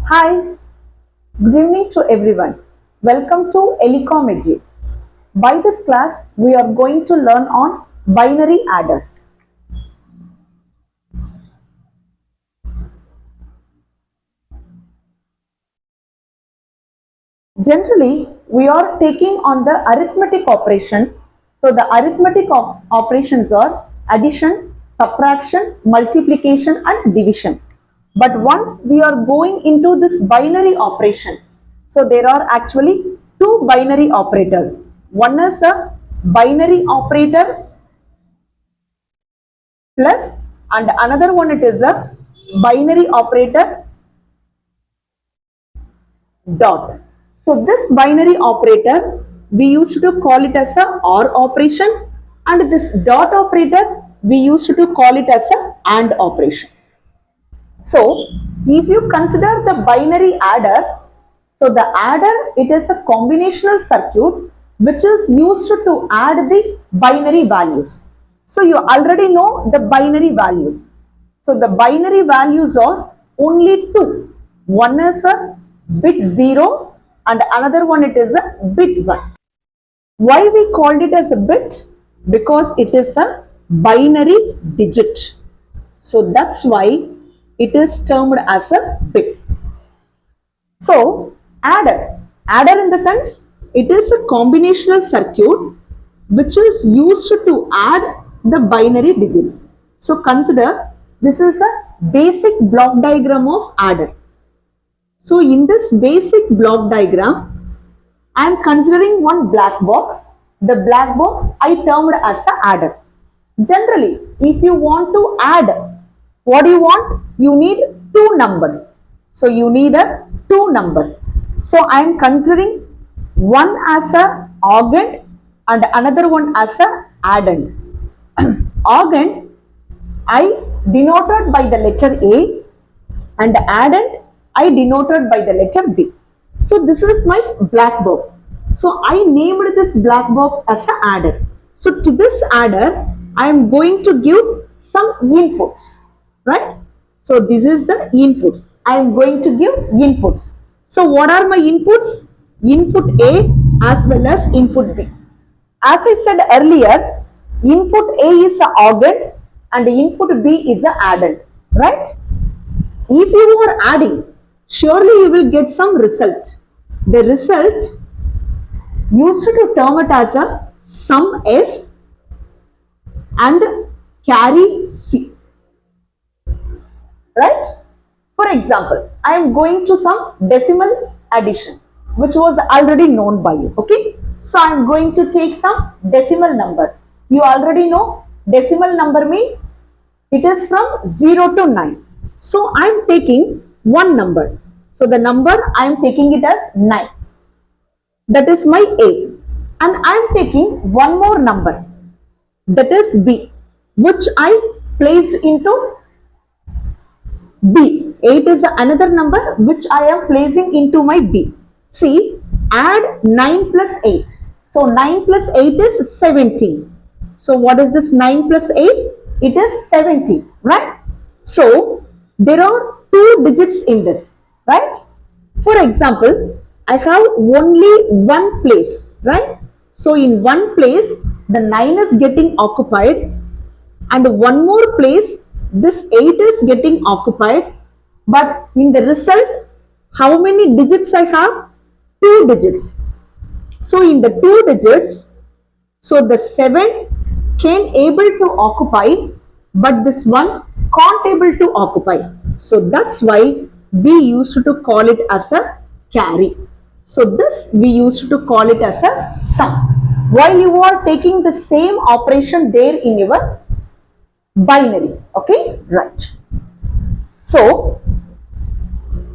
Hi, good evening to everyone. Welcome to Elecom Edu. By this class, we are going to learn on binary adders. Generally, we are taking on the arithmetic operation. So, the arithmetic operations are addition, subtraction, multiplication, and division. But once we are going into this binary operation, so there are actually two binary operators. One is a binary operator plus, and another one it is a binary operator dot. So this binary operator we used to call it as a OR operation, and this dot operator we used to call it as a AND operation. So if you consider the binary adder, so the adder, it is a combinational circuit which is used to add the binary values. So you already know the binary values. So the binary values are only two. One is a bit 0 and another one it is a bit 1. Why we called it as a bit? Because it is a binary digit. So that's why it is termed as a bit. So adder in the sense it is a combinational circuit which is used to add the binary digits. So consider this is a basic block diagram of adder. So in this basic block diagram, I am considering one black box. The black box I termed as a adder. Generally, if you want to add, what do you want? You need two numbers. So you need a two numbers. So I am considering one as a augend and another one as a addend. Augend I denoted by the letter A and addend I denoted by the letter B. So this is my black box. So I named this black box as a adder. So to this adder, I am going to give some inputs, right? So this is the inputs. I am going to give inputs. So what are my inputs? Input A as well as input B. As I said earlier, input A is a augend and input B is a addend, right? If you are adding, surely you will get some result. The result used to term it as a sum S and carry C, right? For example, I am going to some decimal addition which was already known by you, okay? So I am going to take some decimal number. You already know decimal number means it is from 0 to 9. So I am taking one number. So the number I am taking it as 9. That is my A. And I am taking one more number. That is B, which I placed into B. 8 is another number which I am placing into my B. See, add 9 plus 8. So 9 plus 8 is 17. So what is this 9 plus 8? It is 17, right? So there are two digits in this, right? For example, I have only one place, right? So in one place, the 9 is getting occupied, and one more place, this 8 is getting occupied. But in the result, how many digits I have? Two digits. So in the two digits, so the 7 can able to occupy, but this one can't able to occupy. So that's why we used to call it as a carry. So this we used to call it as a sum. While you are taking the same operation there in your binary, okay, right? So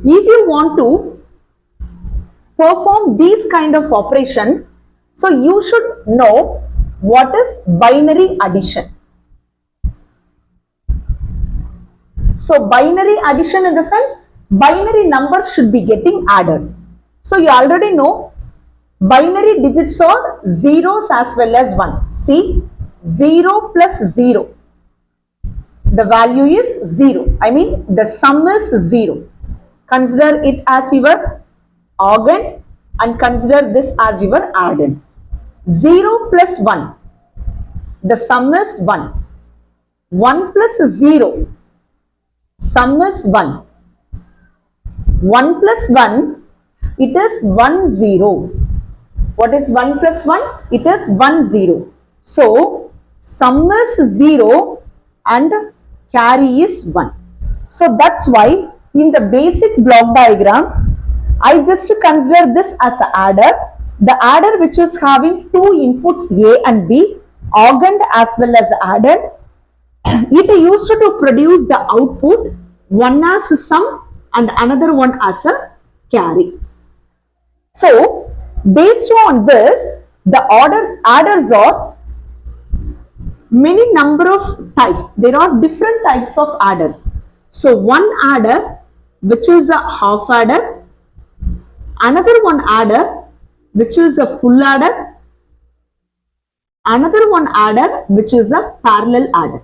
if you want to perform these kind of operation, so you should know what is binary addition. So binary addition in the sense binary numbers should be getting added. So you already know binary digits are zeros as well as 1. See, 0 plus 0, the value is 0. I mean the sum is 0. Consider it as your AND and consider this as your AND. 0 plus 1, the sum is 1. 1 plus 0, sum is 1. 1 plus 1, it is 1 0. What is 1 plus 1? It is 1 0. So, sum is 0 and carry is 1. So, that's why in the basic block diagram, I just consider this as an adder. The adder which is having two inputs A and B, AND as well as added. It used to produce the output, one as a sum and another one as a carry. So, based on this, the adders are many number of types. There are different types of adders. So, one adder which is a half adder, another one adder which is a full adder, another one adder which is a parallel adder.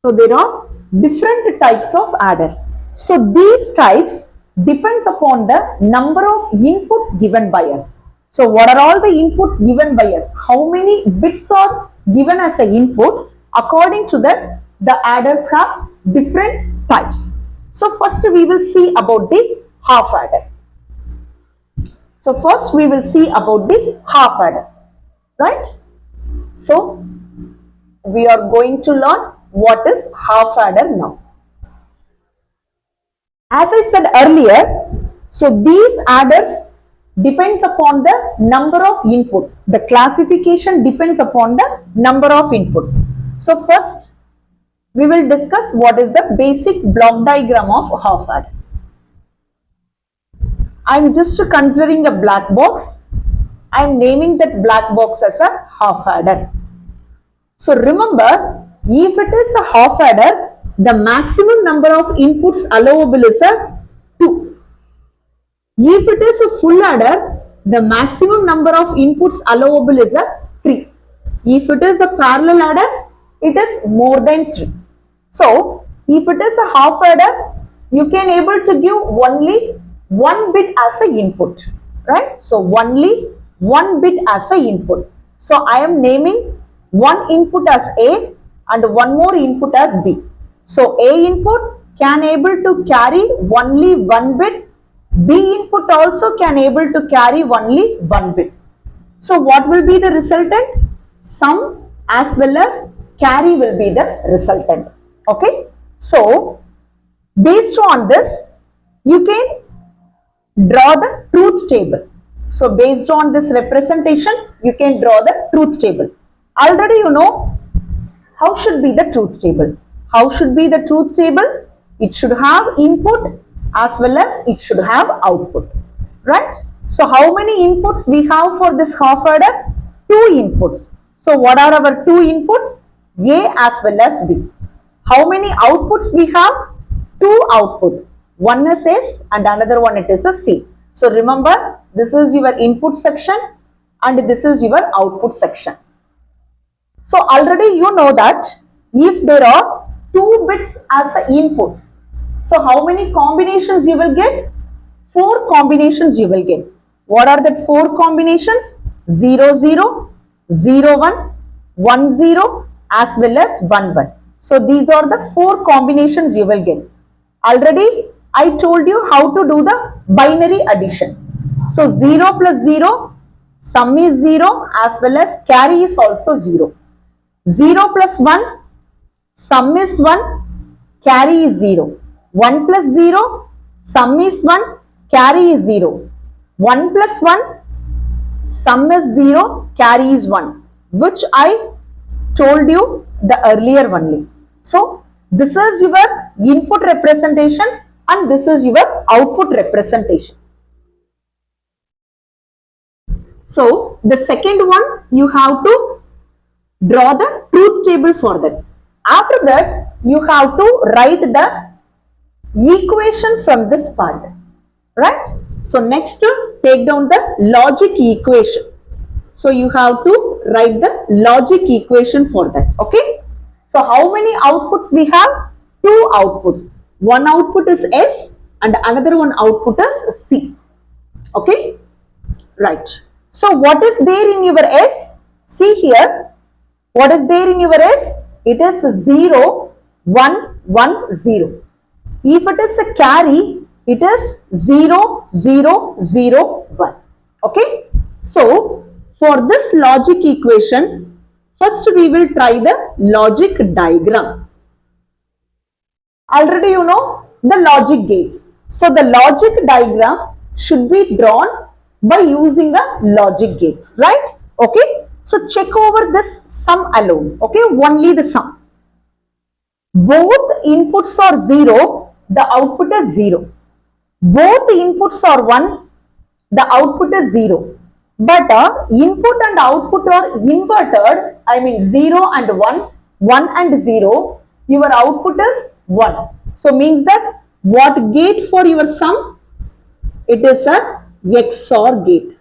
So, there are different types of adder. So, these types depends upon the number of inputs given by us. So, what are all the inputs given by us? How many bits are given as an input? According to that, the adders have different types. So, first we will see about the half adder. So, first we will see about the half adder, right? So, we are going to learn what is half adder now. As I said earlier, so these adders depends upon the number of inputs. The classification depends upon the number of inputs. So first, we will discuss what is the basic block diagram of half adder. I am just considering a black box. I am naming that black box as a half adder. So remember, if it is a half adder, the maximum number of inputs allowable is a 2. If it is a full adder, the maximum number of inputs allowable is a 3. If it is a parallel adder, it is more than 3. So, if it is a half adder, you can able to give only one bit as a input, right? So, only one bit as a input. So, I am naming one input as A and one more input as B. So, A input can able to carry only one bit, B input also can able to carry only one bit. So, what will be the resultant? Sum as well as carry will be the resultant. Okay. So, based on this, you can draw the truth table. So, based on this representation, you can draw the truth table. Already you know how should be the truth table. How should be the truth table? It should have input as well as it should have output, right? So, how many inputs we have for this half adder? 2 inputs. So, what are our 2 inputs? A as well as B. How many outputs we have? 2 output. One is S and another one it is a C. So, remember, this is your input section and this is your output section. So, already you know that if there are 2 bits as inputs, so how many combinations you will get? 4 combinations you will get. What are the 4 combinations? 0, 0, 0, 1, 1, 0 as well as 1, 1. So, these are the 4 combinations you will get. Already I told you how to do the binary addition. So, 0 plus 0, sum is 0 as well as carry is also 0. 0 plus 1, sum is 1, carry is 0. 1 plus 0, sum is 1, carry is 0. 1 plus 1, sum is 0, carry is 1, which I told you the earlier only. So, this is your input representation and this is your output representation. So, the second one you have to draw the truth table for that. After that, you have to write the equation from this part, right? So, next take down the logic equation. So, you have to write the logic equation for that, okay? So, how many outputs we have? 2 outputs. One output is S and another one output is C. Okay, right. So what is there in your S? See here, what is there in your S? It is 0, 1, 1, 0. If it is a carry, it is 0, 0, 0, 1. Okay. So, for this logic equation, first we will try the logic diagram. Already you know the logic gates. So, the logic diagram should be drawn by using the logic gates, right? Okay. So, check over this sum alone. Okay. Only the sum. Both inputs are 0, the output is 0. Both inputs are 1, the output is 0. But input and output are inverted, I mean 0 and 1, 1 and 0, your output is 1. So means that what gate for your sum? It is a XOR gate,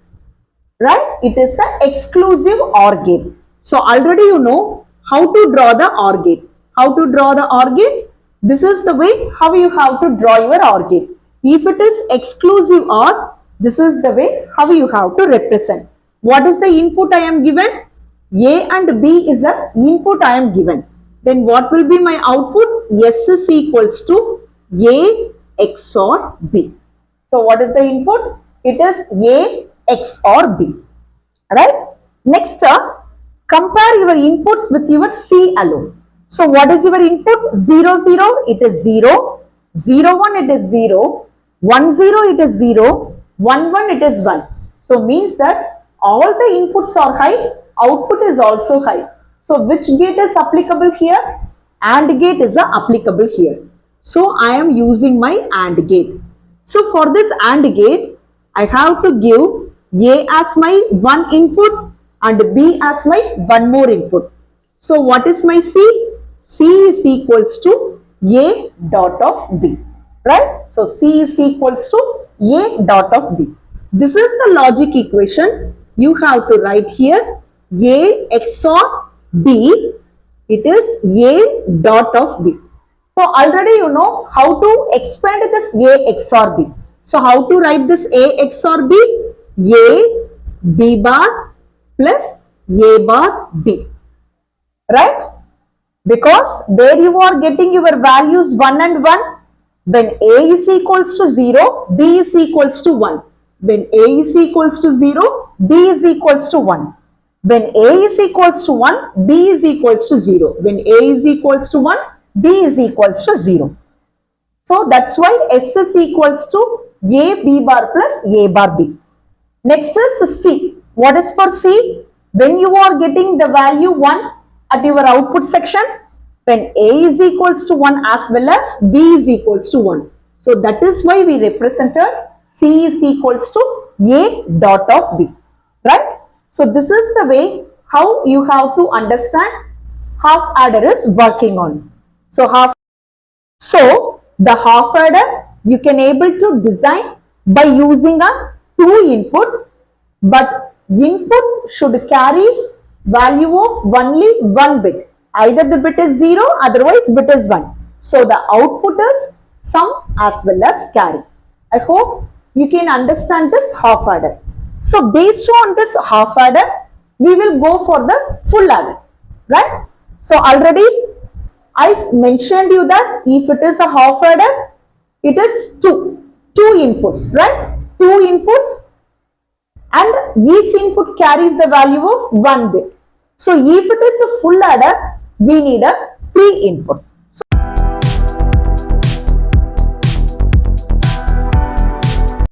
right? It is an exclusive OR gate. So already you know how to draw the OR gate. How to draw the OR gate? This is the way how you have to draw your OR gate. If it is exclusive OR, this is the way how you have to represent. What is the input I am given? A and B is the input I am given. Then what will be my output? S is equals to A XOR B. So what is the input? It is A XOR B. Right? Next, compare your inputs with your C alone. So what is your input? 0, 0, it is 0. 0, 1, it is 0. 1, 0, it is 0. 1, 1, it is 1. So means that all the inputs are high, output is also high. So which gate is applicable here? AND gate is applicable here. So I am using my AND gate. So for this AND gate, I have to give A as my one input and B as my one more input. So what is my C? C is equals to A dot of B, right? So C is equals to A dot of B. This is the logic equation. You have to write here A XOR B. It is A dot of B. So already you know how to expand this A XOR B. So how to write this A XOR B? A B bar plus A bar B, right? Because there you are getting your values 1 and 1. When A is equals to 0, B is equals to 1. When A is equals to 0, B is equals to 1. When A is equals to 1, B is equals to 0. When A is equals to 1, B is equals to 0. So that's why S is equals to A B bar plus A bar B. Next is C. What is for C? When you are getting the value 1 at your output section, when A is equals to 1 as well as B is equals to 1. So that is why we represented C is equals to A dot of B, right? So this is the way how you have to understand half adder is working on. So the half adder you can able to design by using a two inputs, but inputs should carry value of only one bit. Either the bit is 0, otherwise bit is 1. So the output is sum as well as carry. I hope you can understand this half adder. So based on this half adder, we will go for the full adder, right? So already I mentioned you that if it is a half adder, it is two inputs, right? Two inputs and each input carries the value of one bit. So if it is a full adder, we need a 3 inputs.